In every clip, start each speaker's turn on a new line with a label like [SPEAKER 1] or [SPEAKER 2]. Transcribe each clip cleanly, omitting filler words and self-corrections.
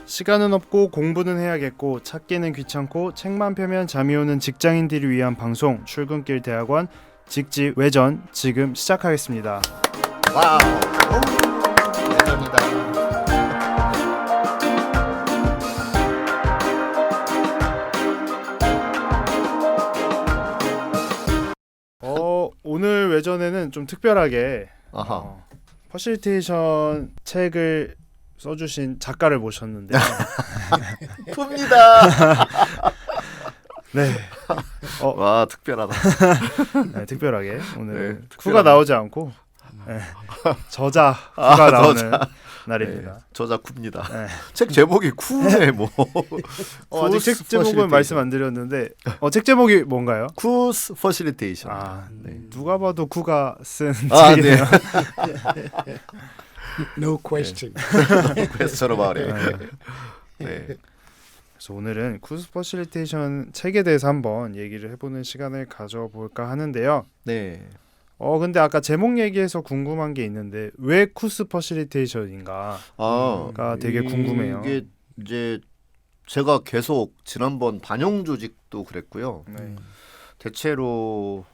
[SPEAKER 1] 시간은 없고 공부는 해야겠고 찾기는 귀찮고 책만 펴면 잠이 오는 직장인들을 위한 방송 출근길 대학원 직지 외전 지금 시작하겠습니다.
[SPEAKER 2] 와우. 예전이다.
[SPEAKER 1] 오늘 외전에는 좀 특별하게
[SPEAKER 2] 아하.
[SPEAKER 1] 퍼실리테이션 책을 써주신 작가를 모셨는데요.
[SPEAKER 2] 풉니다.
[SPEAKER 1] 네.
[SPEAKER 2] 와 특별하다.
[SPEAKER 1] 네, 특별하게 오늘
[SPEAKER 2] 네,
[SPEAKER 1] 쿠가 나오지 않고 네, 저자 쿠가 나오는 날입니다.
[SPEAKER 2] 네, 저자 쿱니다.
[SPEAKER 1] 네.
[SPEAKER 2] 책 제목이 쿠네 뭐.
[SPEAKER 1] 아직 책 제목은 말씀 안 드렸는데 책 제목이 뭔가요?
[SPEAKER 2] 쿠스 퍼실리테이션.
[SPEAKER 1] 네. 누가 봐도 쿠가 쓴
[SPEAKER 2] 책이네요.
[SPEAKER 1] 네.
[SPEAKER 3] No question.
[SPEAKER 2] 퀘스처럼 말해. 네.
[SPEAKER 1] 그래서 오늘은 쿠스 퍼실리테이션 책에 대해서 한번 얘기를 해보는 시간을 가져볼까 하는데요.
[SPEAKER 2] 네.
[SPEAKER 1] 근데 아까 제목 얘기해서 궁금한 게 있는데 왜 쿠스 퍼실리테이션인가가 되게 궁금해요.
[SPEAKER 2] 이게 이제 제가 계속 지난번 반영 조직도 그랬고요.
[SPEAKER 1] 네.
[SPEAKER 2] 대체로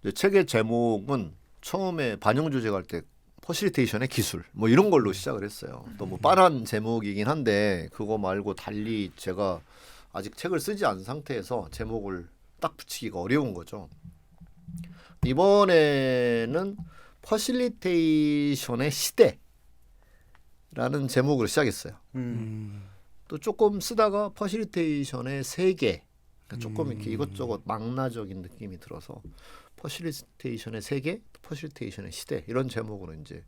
[SPEAKER 2] 이제 책의 제목은 처음에 반영 조직할 때 퍼실리테이션의 기술 뭐 이런 걸로 시작을 했어요. 너무 빤한 제목이긴 한데 그거 말고 달리 제가 아직 책을 쓰지 않은 상태에서 제목을 딱 붙이기가 어려운 거죠. 이번에는 퍼실리테이션의 시대라는 제목으로 시작했어요. 또 조금 쓰다가 퍼실리테이션의 세계, 그러니까 조금 이렇게 이것저것 망라적인 느낌이 들어서 퍼실리테이션의 세계, 퍼실리테이션의 시대 이런 제목으로 이제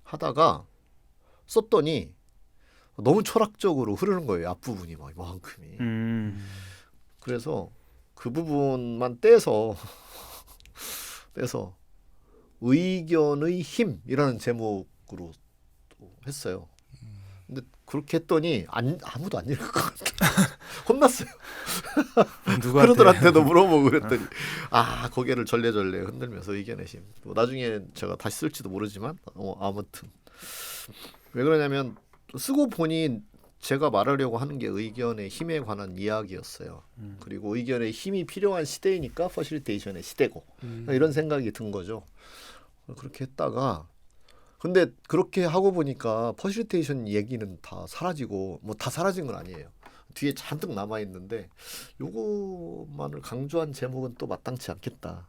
[SPEAKER 2] 하다가 썼더니 너무 철학적으로 흐르는 거예요. 앞부분이 막 이만큼이. 그래서 그 부분만 떼서 의견의 힘이라는 제목으로 했어요. 근데 그렇게 했더니 아무도 안 읽을 것 같아. 혼났어요. 그러들한테도 물어보고 그랬더니 고개를 절레절레 흔들면서 의견의 힘. 나중에 제가 다시 쓸지도 모르지만 아무튼 왜 그러냐면 쓰고 보니 제가 말하려고 하는 게 의견의 힘에 관한 이야기였어요. 그리고 의견의 힘이 필요한 시대이니까 퍼실리테이션의 시대고 이런 생각이 든 거죠. 그렇게 했다가 근데 그렇게 하고 보니까 퍼실리테이션 얘기는 다 사라지고 뭐 다 사라진 건 아니에요. 뒤에 잔뜩 남아 있는데 요거만을 강조한 제목은 또 마땅치 않겠다.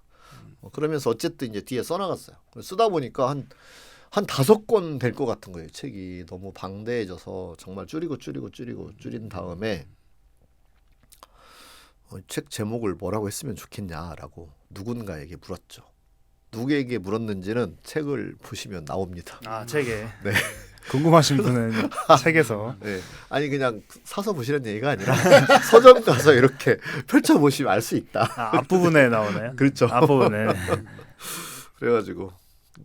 [SPEAKER 2] 그러면서 어쨌든 이제 뒤에 써나갔어요. 쓰다 보니까 한 5권 될 것 같은 거예요. 책이 너무 방대해져서 정말 줄인 다음에 책 제목을 뭐라고 했으면 좋겠냐라고 누군가에게 물었죠. 누구에게 물었는지는 책을 보시면 나옵니다.
[SPEAKER 1] 책에.
[SPEAKER 2] 네.
[SPEAKER 1] 궁금하신 분은 책에서.
[SPEAKER 2] 네. 아니 그냥 사서 보시는 얘기가 아니라 서점 가서 이렇게 펼쳐 보시면 알 수 있다.
[SPEAKER 1] 앞부분에 나오나요?
[SPEAKER 2] 그렇죠.
[SPEAKER 1] 앞부분에.
[SPEAKER 2] 그래가지고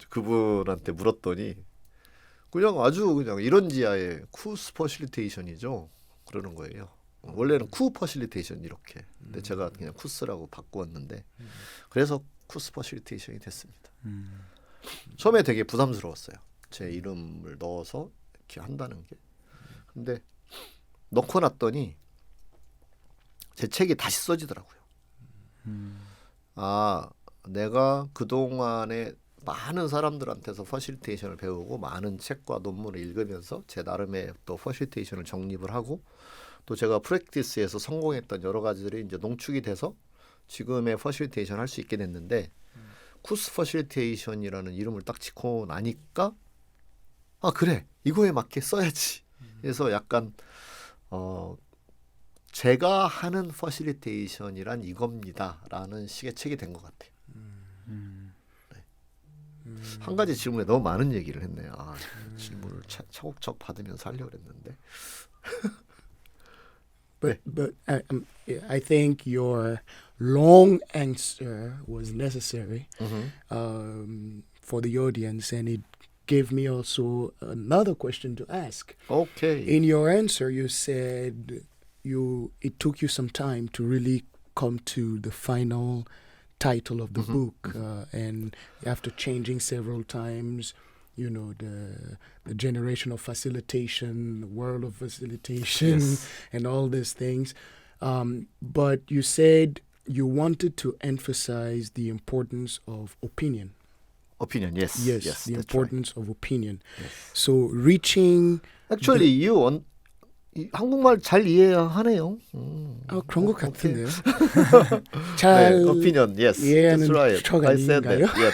[SPEAKER 2] 그분한테 물었더니 그냥 아주 그냥 이런 지하의 쿠스 퍼실리테이션이죠. 그러는 거예요. 원래는 쿠 퍼실리테이션 이렇게. 근데 제가 그냥 쿠스라고 바꾸었는데 그래서 쿠스 퍼실리테이션이 됐습니다. 처음에 되게 부담스러웠어요. 제 이름을 넣어서 이렇게 한다는 게. 근데 넣고 났더니 제 책이 다시 써지더라고요. 내가 그동안에 많은 사람들한테서 퍼실리테이션을 배우고 많은 책과 논문을 읽으면서 제 나름의 또 퍼실리테이션을 정립을 하고 또 제가 프랙티스에서 성공했던 여러 가지들이 이제 농축이 돼서 지금의 퍼실리테이션 할 수 있게 됐는데 쿠스 퍼실리테이션이라는 이름을 딱 짓고 나니까 그래 이거에 맞게 써야지. 그래서 약간 제가 하는 퍼실리테이션이란 이겁니다라는 식의 책이 된 것 같아요. 한 가지 질문에 너무 많은 얘기를 했네요. 질문을 차곡차곡 받으면서 하려고 그랬는데.
[SPEAKER 3] But I think your long answer was necessary for the audience, and it gave me also another question to ask.
[SPEAKER 2] Okay.
[SPEAKER 3] In your answer, you said it took you some time to really come to the final title of the book, and after changing several times, you know, the generation of facilitation, the world of facilitation,
[SPEAKER 2] Yes.
[SPEAKER 3] and all these things. But you said you wanted to emphasize the importance of opinion.
[SPEAKER 2] Opinion, yes.
[SPEAKER 3] Yes,
[SPEAKER 2] yes,
[SPEAKER 3] the
[SPEAKER 2] that's
[SPEAKER 3] importance of opinion.
[SPEAKER 2] right. Yes.
[SPEAKER 3] So reaching
[SPEAKER 2] Actually, 한국말 잘 이해하네요.
[SPEAKER 3] 그런 것
[SPEAKER 2] 오케이.
[SPEAKER 3] 같은데요.
[SPEAKER 2] 네,
[SPEAKER 3] 잘
[SPEAKER 2] opinion, yes.
[SPEAKER 3] 이해하는
[SPEAKER 2] That's right.
[SPEAKER 3] 척
[SPEAKER 2] I said that.
[SPEAKER 3] 아닌가요?
[SPEAKER 2] Yep.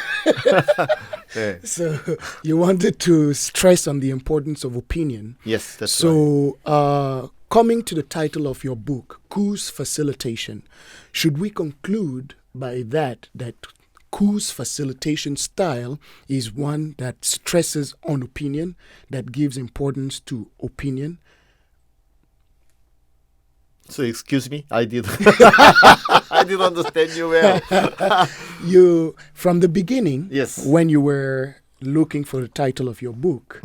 [SPEAKER 2] 네.
[SPEAKER 3] So you wanted to stress on the importance of opinion.
[SPEAKER 2] Yes, that's right.
[SPEAKER 3] So coming to the title of your book, Ku's Facilitation, should we conclude by that Ku's facilitation style is one that stresses on opinion, that gives importance to opinion?
[SPEAKER 2] So excuse me, I didn't understand you well.
[SPEAKER 3] You, from the beginning,
[SPEAKER 2] Yes.
[SPEAKER 3] when you were looking for the title of your book,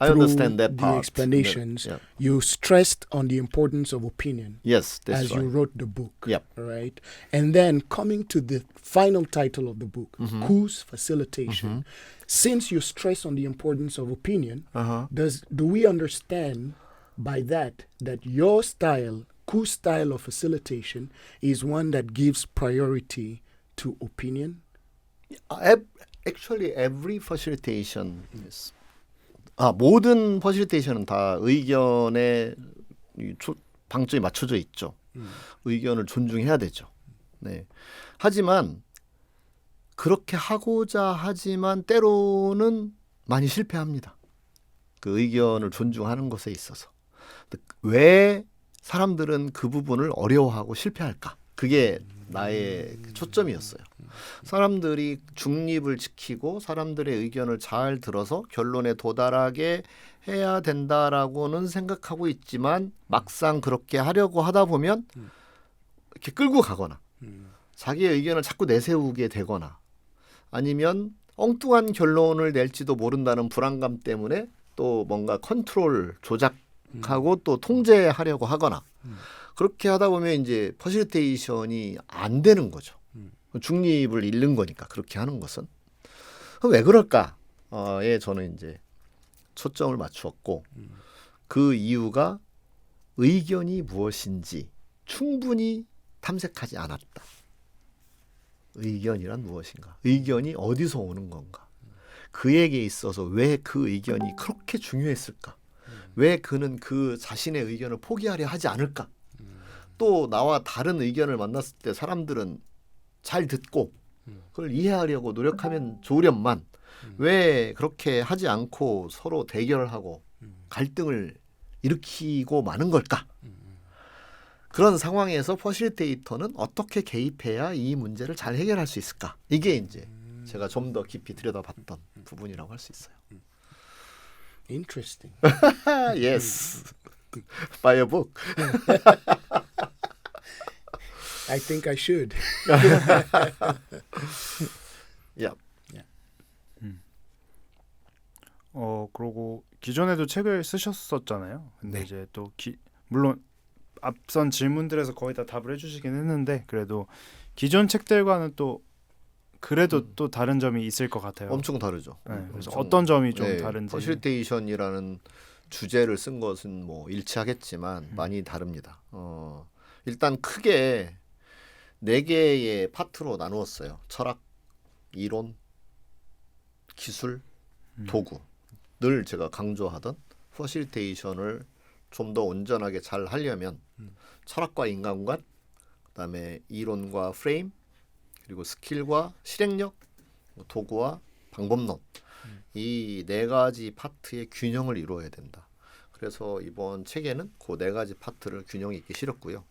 [SPEAKER 2] I
[SPEAKER 3] through
[SPEAKER 2] understand that
[SPEAKER 3] the
[SPEAKER 2] part.
[SPEAKER 3] explanations,
[SPEAKER 2] Yeah.
[SPEAKER 3] you stressed on the importance of opinion
[SPEAKER 2] Yes, that's
[SPEAKER 3] as
[SPEAKER 2] right.
[SPEAKER 3] you wrote the book.
[SPEAKER 2] Yep.
[SPEAKER 3] Right? And then coming to the final title of the book,
[SPEAKER 2] Mm-hmm.
[SPEAKER 3] Ku's Facilitation, since you stress on the importance of opinion,
[SPEAKER 2] Uh-huh.
[SPEAKER 3] do we understand by that your style, Ku's style of facilitation, is one that gives priority to opinion?
[SPEAKER 2] Actually, every facilitation is 모든 퍼실테이션은 다 의견에 방점이 맞춰져 있죠. 의견을 존중해야 되죠. 네. 하지만 그렇게 하고자 하지만 때로는 많이 실패합니다. 그 의견을 존중하는 것에 있어서. 왜 사람들은 그 부분을 어려워하고 실패할까? 그게 나의 초점이었어요. 사람들이 중립을 지키고 사람들의 의견을 잘 들어서 결론에 도달하게 해야 된다라고는 생각하고 있지만 막상 그렇게 하려고 하다 보면 이렇게 끌고 가거나 자기의 의견을 자꾸 내세우게 되거나 아니면 엉뚱한 결론을 낼지도 모른다는 불안감 때문에 또 뭔가 컨트롤 조작하고 또 통제하려고 하거나 그렇게 하다 보면 이제 퍼실테이션이 안 되는 거죠. 중립을 잃는 거니까 그렇게 하는 것은. 그럼 왜 그럴까에 저는 이제 초점을 맞추었고 그 이유가 의견이 무엇인지 충분히 탐색하지 않았다. 의견이란 무엇인가? 의견이 어디서 오는 건가? 그에게 있어서 왜 그 의견이 그렇게 중요했을까? 왜 그는 그 자신의 의견을 포기하려 하지 않을까? 또 나와 다른 의견을 만났을 때 사람들은 잘 듣고 그걸 이해하려고 노력하면 좋으련만 왜 그렇게 하지 않고 서로 대결하고 갈등을 일으키고 마는 걸까? 그런 상황에서 퍼실테이터는 어떻게 개입해야 이 문제를 잘 해결할 수 있을까? 이게 이제 제가 좀 더 깊이 들여다봤던 부분이라고 할 수 있어요.
[SPEAKER 3] Interesting.
[SPEAKER 2] Yes. Buy a book.
[SPEAKER 3] I think I should.
[SPEAKER 2] Yeah.
[SPEAKER 1] 그러고 기존에도 책을 쓰셨었잖아요. 근데
[SPEAKER 2] 네.
[SPEAKER 1] 이제 또 물론 앞선 질문들에서 거의 다 답을 해주시긴 했는데 그래도 기존 책들과는 또 그래도 또 다른 점이 있을 것 같아요.
[SPEAKER 2] 엄청 다르죠.
[SPEAKER 1] 네, 그래서
[SPEAKER 2] 엄청,
[SPEAKER 1] 어떤 점이 좀 다른지.
[SPEAKER 2] 퍼실테이션이라는 주제를 쓴 것은 뭐 일치하겠지만 많이 다릅니다. 일단 크게 4개의 파트로 나누었어요. 철학, 이론, 기술, 도구. 늘 제가 강조하던 퍼실테이션을 좀 더 온전하게 잘 하려면 철학과 인간관, 그다음에 이론과 프레임, 그리고 스킬과 실행력, 도구와 방법론 이 4가지 파트의 균형을 이루어야 된다. 그래서 이번 책에는 그 4가지 파트를 균형 있게 실었고요.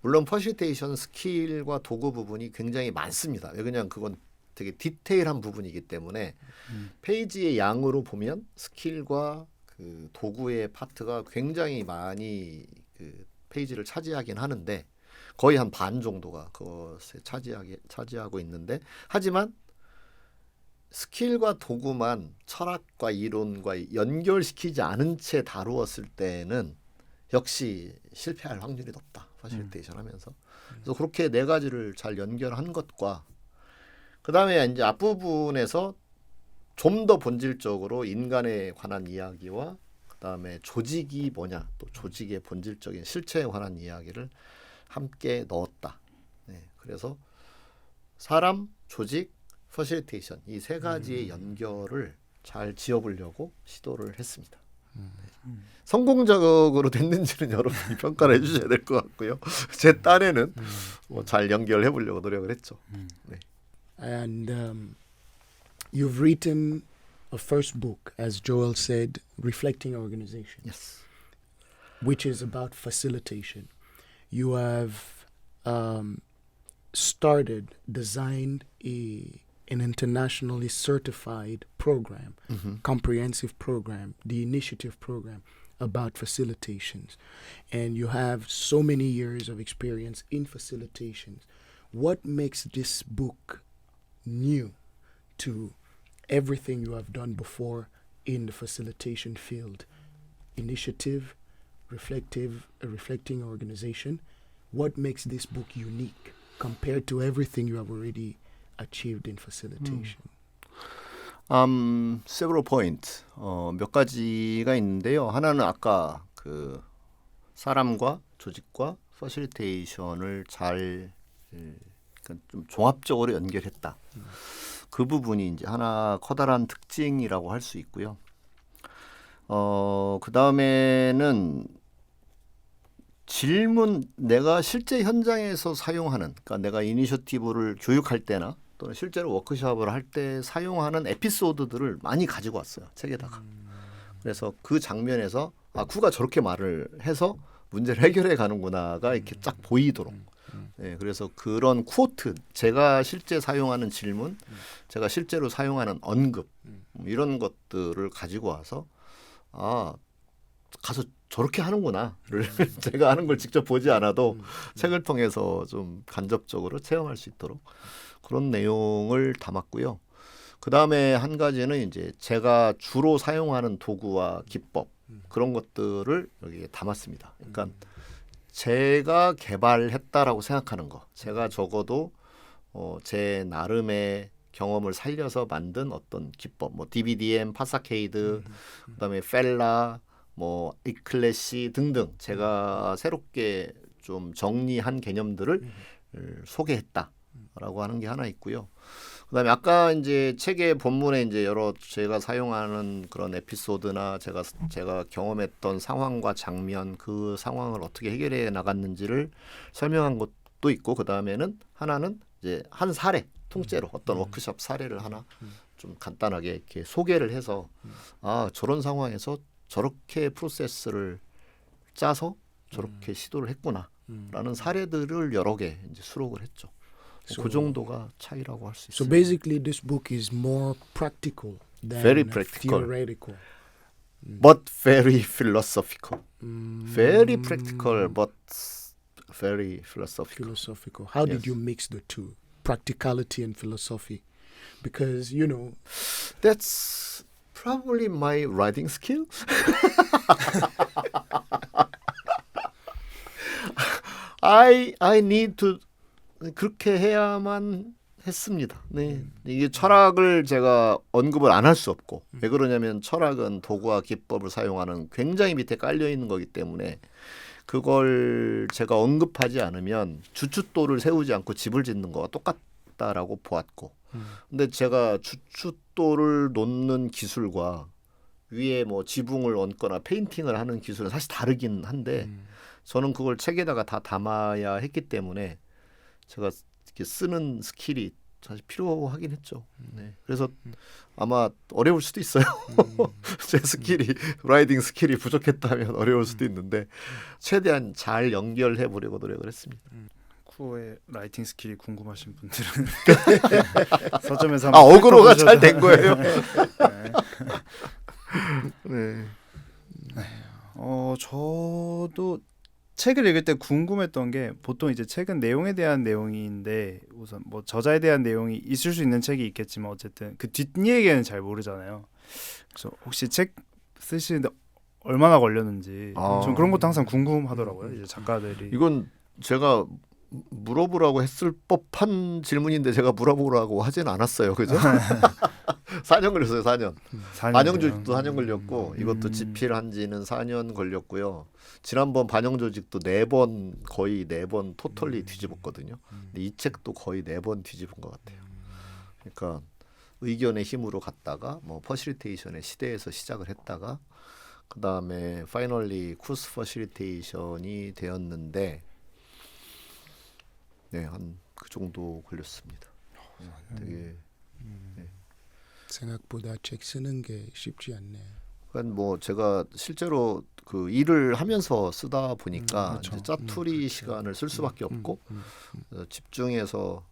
[SPEAKER 2] 물론 퍼실테이션 스킬과 도구 부분이 굉장히 많습니다. 왜냐하면 그건 되게 디테일한 부분이기 때문에 페이지의 양으로 보면 스킬과 그 도구의 파트가 굉장히 많이 그 페이지를 차지하긴 하는데 거의 한 반 정도가 그것에 차지하고 있는데 하지만 스킬과 도구만 철학과 이론과 연결시키지 않은 채 다루었을 때는 역시 실패할 확률이 높다. 퍼실테이션 하면서. 그래서 그렇게 4가지를 잘 연결한 것과 그다음에 이제 앞부분에서 좀 더 본질적으로 인간에 관한 이야기와 그다음에 조직이 뭐냐, 또 조직의 본질적인 실체에 관한 이야기를 함께 넣었다. 네, 그래서 사람, 조직, 퍼실리테이션 이 세 가지의 연결을 잘 지어보려고 시도를 했습니다. 성공적으로 됐는지는 여러분이 평가를 해주셔야 될 것 같고요. 제 딴에는 잘 연결해 보려고 노력을 했죠. 네.
[SPEAKER 3] And you've written a first book, as Joel said, Reflecting Organization,
[SPEAKER 2] Yes.
[SPEAKER 3] which is about facilitation. You have designed an internationally certified program, comprehensive program, the initiative program about facilitations. And you have so many years of experience in facilitations. What makes this book new to everything you have done before in the facilitation field? Initiative, reflecting organization. What makes this book unique compared to everything you have already achieved in facilitation?
[SPEAKER 2] Several points. 몇 가지가 있는데요. 하나는 아까 그 사람과 조직과 퍼실리테이션을 잘 좀 종합적으로 연결했다. 그 부분이 이제 하나 커다란 특징이라고 할 수 있고요. 그 다음에는 질문, 내가 실제 현장에서 사용하는, 그러니까 내가 이니셔티브를 교육할 때나 또는 실제로 워크숍을 할 때 사용하는 에피소드들을 많이 가지고 왔어요, 책에다가. 그래서 그 장면에서 쿠가 저렇게 말을 해서 문제를 해결해 가는구나가 이렇게 쫙 보이도록. 네, 그래서 그런 쿼트, 제가 실제 사용하는 질문, 제가 실제로 사용하는 언급, 이런 것들을 가지고 와서 가서 저렇게 하는구나를 제가 하는 걸 직접 보지 않아도 책을 통해서 좀 간접적으로 체험할 수 있도록 그런 내용을 담았고요. 그 다음에 한 가지는 이제 제가 주로 사용하는 도구와 기법 그런 것들을 여기에 담았습니다. 그러니까 제가 개발했다라고 생각하는 거, 제가 적어도 제 나름의 경험을 살려서 만든 어떤 기법, 뭐 DBDM, 파사케이드, 그다음에 펠라, 뭐 이클래시 등등 제가 새롭게 좀 정리한 개념들을 소개했다라고 하는 게 하나 있고요. 그다음에 아까 이제 책의 본문에 이제 여러 제가 사용하는 그런 에피소드나 제가 경험했던 상황과 장면, 그 상황을 어떻게 해결해 나갔는지를 설명한 것도 있고, 그다음에는 하나는 이제 한 사례 통째로 어떤 워크숍 사례를 하나 좀 간단하게 이렇게 소개를 해서 저런 상황에서 저렇게 프로세스를 짜서 저렇게 시도를 했구나라는 사례들을 여러 개 이제 수록을 했죠. 그 정도가 차이라고 할 수 있어요.
[SPEAKER 3] So basically, this book is more practical than
[SPEAKER 2] Very practical.
[SPEAKER 3] theoretical.
[SPEAKER 2] But very philosophical. Very practical, but very philosophical.
[SPEAKER 3] Philosophical. How did
[SPEAKER 2] Yes.
[SPEAKER 3] you mix the two, practicality and philosophy? Because you know,
[SPEAKER 2] That's probably my writing skill. I need to 그렇게 해야만 했습니다. 네. 이게 철학을 제가 언급을 안 할 수 없고, 왜 그러냐면 철학은 도구와 기법을 사용하는 굉장히 밑에 깔려 있는 거기 때문에 그걸 제가 언급하지 않으면 주춧돌을 세우지 않고 집을 짓는 거와 똑같다라고 보았고, 근데 제가 주춧돌을 놓는 기술과 위에 뭐 지붕을 얹거나 페인팅을 하는 기술은 사실 다르긴 한데 저는 그걸 책에다가 다 담아야 했기 때문에 제가 이렇게 쓰는 스킬이 사실 필요하긴 했죠. 네. 그래서 아마 어려울 수도 있어요. 제 스킬이 라이딩 스킬이 부족했다면 어려울 수도 있는데 최대한 잘 연결해 보려고 노력을 했습니다.
[SPEAKER 1] 쿠어의 라이팅 스킬이 궁금하신 분들은 서점에서 한번
[SPEAKER 2] 어그로가
[SPEAKER 1] 훑어보셔서-
[SPEAKER 2] 잘 된 거예요.
[SPEAKER 1] 네. 저도 책을 읽을 때 궁금했던 게, 보통 이제 책은 내용에 대한 내용인데 우선 뭐 저자에 대한 내용이 있을 수 있는 책이 있겠지만 어쨌든 그 뒷이야기는 잘 모르잖아요. 그래서 혹시 책 쓰시는데 얼마나 걸렸는지 좀 그런 것도 항상 궁금하더라고요. 이제 작가들이
[SPEAKER 2] 이건 제가 물어보라고 했을 법한 질문인데 제가 물어보라고 하진 않았어요. 그죠? 4년 걸렸어요. 4년.
[SPEAKER 1] 4년.
[SPEAKER 2] 반영조직도 4년 걸렸고 이것도 집필한 지는 4년 걸렸고요. 지난번 반영조직도 4번 거의 4번 토털리 뒤집었거든요. 근데 이 책도 거의 4번 뒤집은 것 같아요. 그러니까 의견의 힘으로 갔다가 뭐 퍼실리테이션의 시대에서 시작을 했다가 그 다음에 파이널리 쿠스 퍼실리테이션이 되었는데 네, 한 그 정도 걸렸습니다. 되게
[SPEAKER 3] 생각보다 책 쓰는 게 쉽지 않네.
[SPEAKER 2] 그러니까 뭐 제가 실제로 그 일을 하면서 쓰다 보니까
[SPEAKER 3] 그렇죠.
[SPEAKER 2] 이제 짜투리 시간을 쓸 수밖에 없고 집중해서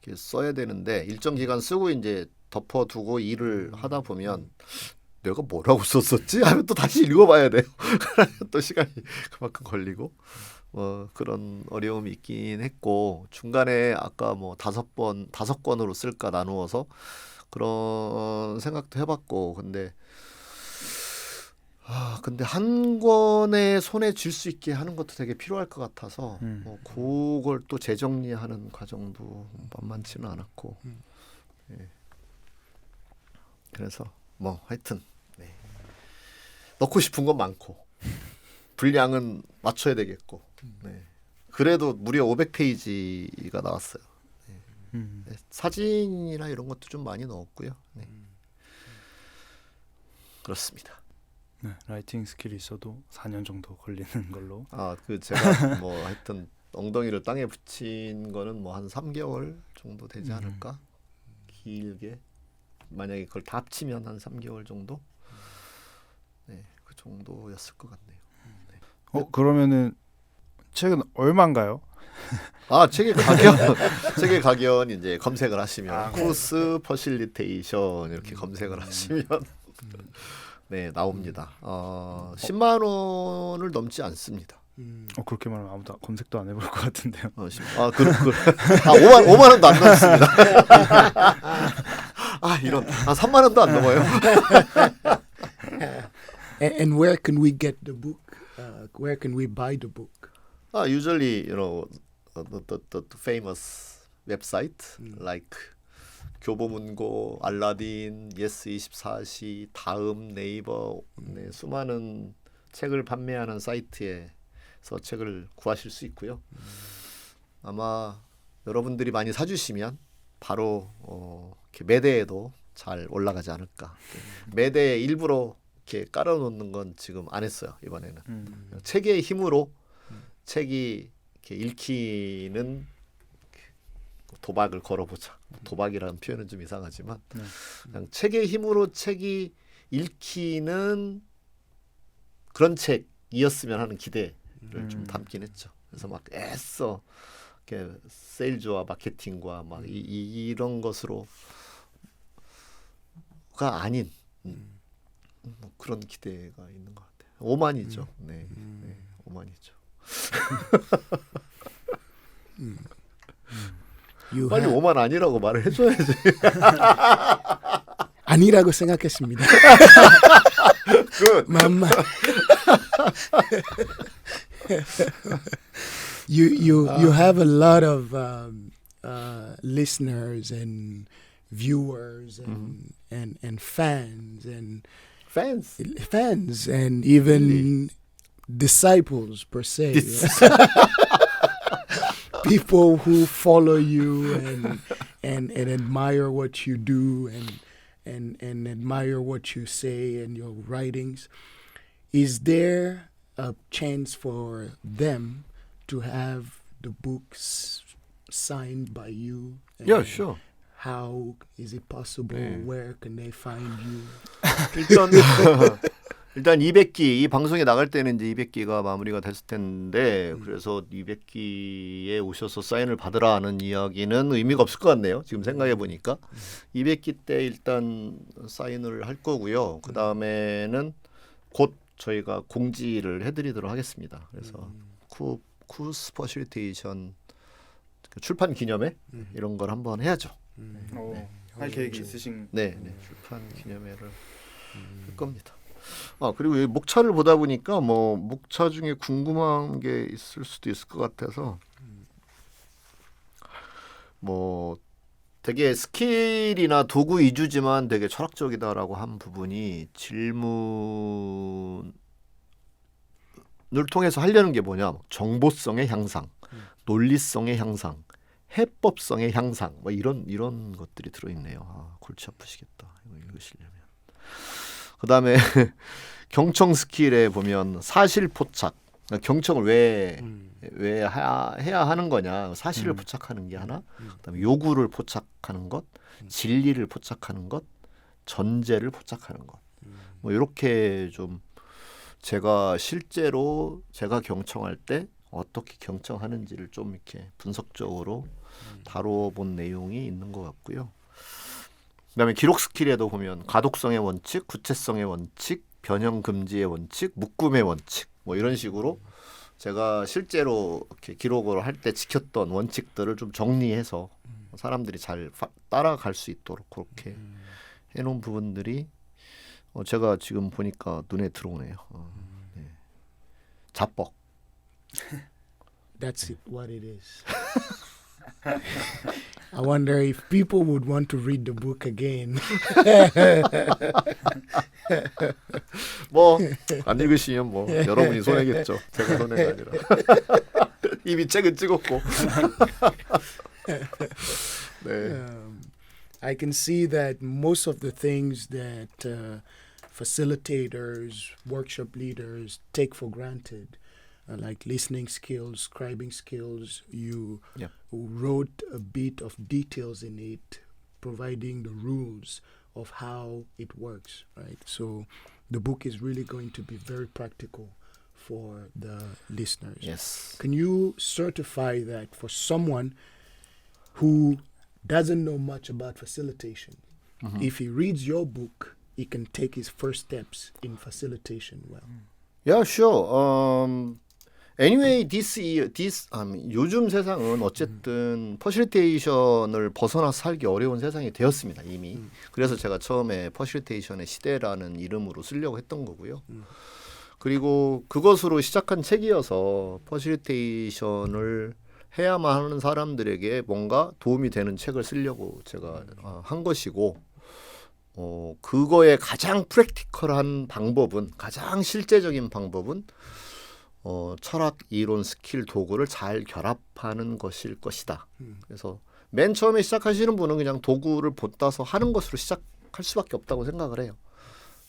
[SPEAKER 2] 이렇게 써야 되는데 일정 기간 쓰고 이제 덮어두고 일을 하다 보면 내가 뭐라고 썼었지? 하면 또 다시 읽어봐야 돼요. 또 시간이 그만큼 걸리고 그런 어려움이 있긴 했고 중간에 아까 뭐 5권으로 쓸까 나누어서 그런 생각도 해봤고 근데 한 권에 손에 쥘 수 있게 하는 것도 되게 필요할 것 같아서 뭐 그걸 또 재정리하는 과정도 만만치는 않았고 예. 그래서 뭐 하여튼 네. 넣고 싶은 건 많고 분량은 맞춰야 되겠고 네. 그래도 무려 500페이지가 나왔어요. 네. 사진이나 이런 것도 좀 많이 넣었고요. 네. 그렇습니다.
[SPEAKER 1] 네, 라이팅 스킬이 있어도 4년 정도 걸리는 걸로.
[SPEAKER 2] 그 제가 뭐 하여튼 엉덩이를 땅에 붙인 거는 뭐 한 3개월 정도 되지 않을까? 길게 만약에 그걸 다 합치면 한 3개월 정도? 네, 그 정도였을 것 같네요. 네.
[SPEAKER 1] 그러면은 책은 얼마인가요?
[SPEAKER 2] 책의 가격 이제 검색을 하시면 쿠스 퍼실리테이션 이렇게 검색을 하시면 네 나옵니다. 10만 원을 넘지 않습니다.
[SPEAKER 1] 그렇게 말하면 아무도 검색도 안 해볼 것 같은데요.
[SPEAKER 2] 5만 원도 안 넘습니다. 이런 3만 원도 안 넘어요.
[SPEAKER 3] And where can we get the book? Where can we buy the book?
[SPEAKER 2] Usually, the famous website like 교보문고, 알라딘, 예스24시, 다음, 네이버 네, 수많은 책을 판매하는 사이트에서 책을 구하실 수 있고요. 아마 여러분들이 많이 사주시면 바로 이렇게 매대에도 잘 올라가지 않을까. 매대에 일부러 이렇게 깔아놓는 건 지금 안 했어요. 이번에는 책의 힘으로 책이 이렇게 읽히는 도박을 걸어보자. 도박이라는 표현은 좀 이상하지만 그냥 책의 힘으로 책이 읽히는 그런 책이었으면 하는 기대를 좀 담긴 했죠. 그래서 막 애써 이렇게 세일즈와 마케팅과 막 이런 것으로가 아닌 뭐 그런 기대가 있는 것 같아요. 오만이죠. 네, 오만이죠. 빨리 오만 아니라고 말을 해줘야지.
[SPEAKER 3] 아니라고 생각했습니다.
[SPEAKER 2] Good.
[SPEAKER 3] Mama. You have a lot of listeners and viewers and fans and even
[SPEAKER 2] really?
[SPEAKER 3] disciples per se. People who follow you and admire what you do and admire what you say and your writings. Is there a chance for them to have the books signed by you?
[SPEAKER 2] Yeah, sure.
[SPEAKER 3] How is it possible? Where can they find you?
[SPEAKER 2] 일단 200기 이 방송에 나갈 때는 이제 200기가 마무리가 됐을 텐데 그래서 200기에 오셔서 사인을 받으라 하는 이야기는 의미가 없을 것 같네요. 지금 생각해 보니까 200기 때 일단 사인을 할 거고요. 그 다음에는 곧 저희가 공지를 해드리도록 하겠습니다. 그래서 쿠스 퍼실리테이션 출판 기념회 이런 걸 한번 해야죠.
[SPEAKER 1] 할 계획이 있으신?
[SPEAKER 2] 네, 출판 기념회를 할 겁니다. 그리고 이 목차를 보다 보니까 뭐 목차 중에 궁금한 게 있을 수도 있을 것 같아서 뭐 되게 스킬이나 도구 위주지만 되게 철학적이다라고 한 부분이 질문을 통해서 하려는 게 뭐냐? 정보성의 향상, 논리성의 향상, 해법성의 향상, 뭐 이런 것들이 들어있네요. 아, 골치 아프시겠다. 이거 읽으시려면. 그다음에 경청 스킬에 보면 사실 포착. 경청을 왜 해야 하는 거냐? 사실을 포착하는 게 하나. 그다음에 요구를 포착하는 것, 진리를 포착하는 것, 전제를 포착하는 것. 뭐 이렇게 좀 제가 실제로 제가 경청할 때 어떻게 경청하는지를 좀 이렇게 분석적으로 다뤄본 내용이 있는 것 같고요. 그다음에 기록 스킬에도 보면 가독성의 원칙, 구체성의 원칙, 변형 금지의 원칙, 묶음의 원칙 뭐 이런 식으로 제가 실제로 이렇게 기록을 할 때 지켰던 원칙들을 좀 정리해서 사람들이 잘 따라갈 수 있도록 그렇게 해놓은 부분들이 제가 지금 보니까 눈에 들어오네요. 네. 자뻑.
[SPEAKER 3] That's it, what it is. I wonder if people would want to read the book again.
[SPEAKER 2] 뭐 안 읽으시면 뭐 여러분이 손해겠죠. 제가 손해가 아니라 이미 책은 찍었고. 네.
[SPEAKER 3] I can see that most of the things that facilitators, workshop leaders take for granted, like listening skills, scribing skills, you
[SPEAKER 2] Yep.
[SPEAKER 3] wrote a bit of details in it, providing the rules of how it works, right? So the book is really going to be very practical for the listeners.
[SPEAKER 2] Yes.
[SPEAKER 3] Can you certify that for someone who doesn't know much about facilitation, if he reads your book, he can take his first steps in facilitation well?
[SPEAKER 2] Yeah, sure. Anyway, 요즘 세상은 어쨌든 퍼실리테이션을 벗어나서 살기 어려운 세상이 되었습니다, 이미. 그래서 제가 처음에 퍼실리테이션의 시대라는 이름으로 쓰려고 했던 거고요. 그리고 그것으로 시작한 책이어서 퍼실리테이션을 해야만 하는 사람들에게 뭔가 도움이 되는 책을 쓰려고 제가 한 것이고, 그거의 가장 프랙티컬한 방법은, 가장 실제적인 방법은 철학, 이론, 스킬, 도구를 잘 결합하는 것일 것이다. 그래서 맨 처음에 시작하시는 분은 그냥 도구를 본따서 하는 것으로 시작할 수밖에 없다고 생각을 해요.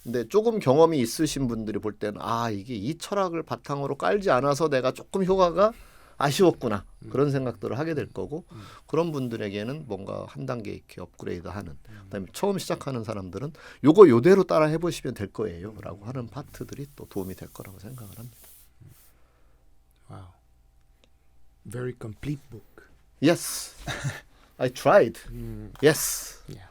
[SPEAKER 2] 근데 조금 경험이 있으신 분들이 볼 때는 이게 이 철학을 바탕으로 깔지 않아서 내가 조금 효과가 아쉬웠구나. 그런 생각들을 하게 될 거고, 그런 분들에게는 뭔가 한 단계 이렇게 업그레이드하는, 그다음에 처음 시작하는 사람들은 요거 요대로 따라 해보시면 될 거예요 라고 하는 파트들이 또 도움이 될 거라고 생각을 합니다.
[SPEAKER 3] Wow. Very complete book.
[SPEAKER 2] Yes, I tried. Yes.
[SPEAKER 3] Yeah.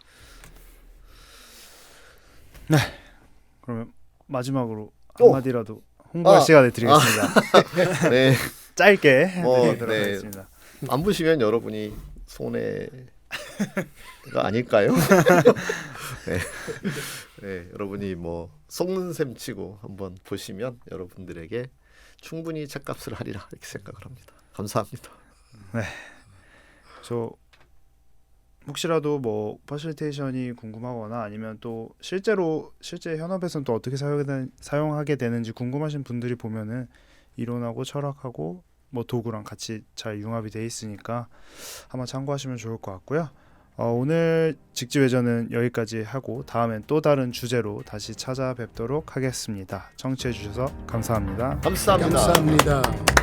[SPEAKER 1] 그러면 마지막으로
[SPEAKER 2] 오!
[SPEAKER 1] 한마디라도 홍보할 시간을 드리겠습니다.
[SPEAKER 2] 네.
[SPEAKER 1] 짧게
[SPEAKER 2] 뭐,
[SPEAKER 1] 드리도록
[SPEAKER 2] 네.
[SPEAKER 1] 하겠습니다.
[SPEAKER 2] 안 보시면 여러분이 손해가 아닐까요? 네. 네, 여러분이 뭐 속는 셈 치고 한번 보시면 여러분들에게 충분히 책값을 하리라 이렇게 생각을 합니다. 감사합니다.
[SPEAKER 1] 저 혹시라도 뭐 퍼실리테이션이 궁금하거나 아니면 또 실제 현업에서는 또 어떻게 사용하게 되는지 궁금하신 분들이 보면은 이론하고 철학하고 뭐 도구랑 같이 잘 융합이 돼 있으니까 한번 참고하시면 좋을 것 같고요. 오늘 직지회전은 여기까지 하고 다음엔 또 다른 주제로 다시 찾아뵙도록 하겠습니다. 청취해 주셔서 감사합니다.
[SPEAKER 2] 감사합니다.
[SPEAKER 3] 감사합니다.